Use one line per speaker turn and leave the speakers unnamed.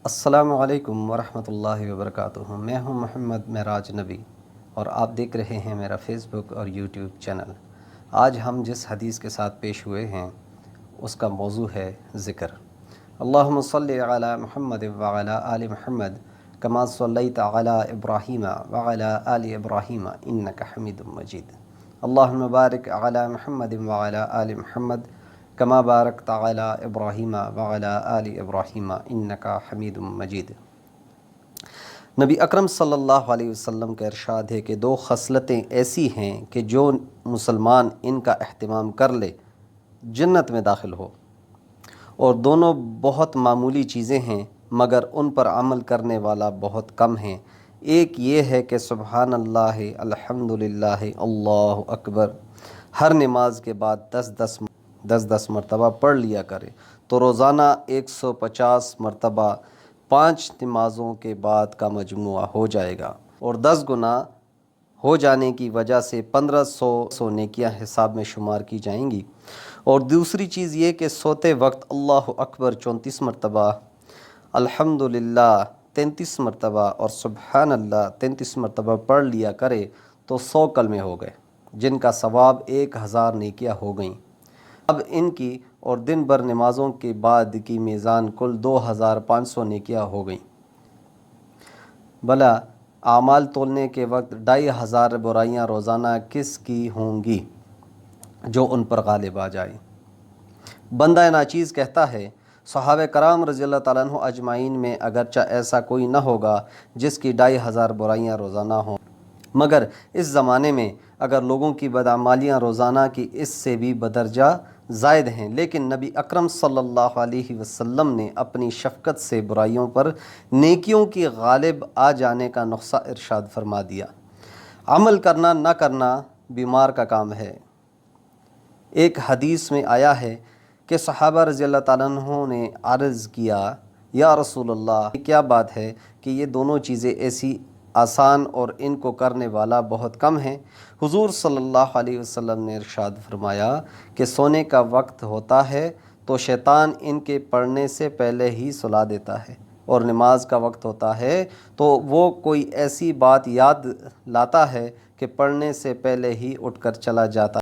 السلام علیکم ورحمۃ اللہ وبرکاتہ۔ میں ہوں محمد معراج نبی اور آپ دیکھ رہے ہیں میرا فیس بک اور یوٹیوب چینل۔ آج ہم جس حدیث کے ساتھ پیش ہوئے ہیں اس کا موضوع ہے ذکر۔ اللہم صلی علی محمد وعلی آل محمد کما صلیت علی ابراہیم وعلی آل ابراہیم انک حمید مجید۔ اللہم بارک علی محمد وعلی آل محمد کما بارکت علی ابراہیم وعلی آل ابراہیم انک حمید مجید۔ نبی اکرم صلی اللہ علیہ وسلم کا ارشاد ہے کہ دو خصلتیں ایسی ہیں کہ جو مسلمان ان کا اہتمام کر لے جنت میں داخل ہو، اور دونوں بہت معمولی چیزیں ہیں مگر ان پر عمل کرنے والا بہت کم ہیں۔ ایک یہ ہے کہ سبحان اللہ، الحمدللہ، اللہ اکبر ہر نماز کے بعد 10 مرتبہ پڑھ لیا کرے تو روزانہ 150 مرتبہ 5 نمازوں کے بعد کا مجموعہ ہو جائے گا، اور 10 گنا ہو جانے کی وجہ سے 1500 نیکیاں حساب میں شمار کی جائیں گی۔ اور دوسری چیز یہ کہ سوتے وقت اللہ اکبر 34 مرتبہ، الحمدللہ 33 مرتبہ اور سبحان اللہ 33 مرتبہ پڑھ لیا کرے تو 100 کلمے ہو گئے، جن کا ثواب 1000 نیکیاں ہو گئیں۔ اب ان کی اور دن بھر نمازوں کے بعد کی میزان کل 2500 نیکیاں ہو گئیں۔ بھلا اعمال تولنے کے وقت 2500 برائیاں روزانہ کس کی ہوں گی جو ان پر غالب آ جائے؟ بندہ ناچیز کہتا ہے صحابہ کرام رضی اللہ تعالیٰ عنہ اجمعین میں اگرچہ ایسا کوئی نہ ہوگا جس کی 2500 برائیاں روزانہ ہوں، مگر اس زمانے میں اگر لوگوں کی بدعمالیاں روزانہ کی اس سے بھی بدرجہ زائد ہیں، لیکن نبی اکرم صلی اللہ علیہ وسلم نے اپنی شفقت سے برائیوں پر نیکیوں کی غالب آ جانے کا نسخہ ارشاد فرما دیا۔ عمل کرنا نہ کرنا بیمار کا کام ہے۔ ایک حدیث میں آیا ہے کہ صحابہ رضی اللہ تعالیٰ عنہ نے عرض کیا، یا رسول اللہ، یہ کیا بات ہے کہ یہ دونوں چیزیں ایسی آسان اور ان کو کرنے والا بہت کم ہیں؟ حضور صلی اللہ علیہ وسلم نے ارشاد فرمایا کہ سونے کا وقت ہوتا ہے تو شیطان ان کے پڑھنے سے پہلے ہی سلا دیتا ہے، اور نماز کا وقت ہوتا ہے تو وہ کوئی ایسی بات یاد لاتا ہے کہ پڑھنے سے پہلے ہی اٹھ کر چلا جاتا ہے۔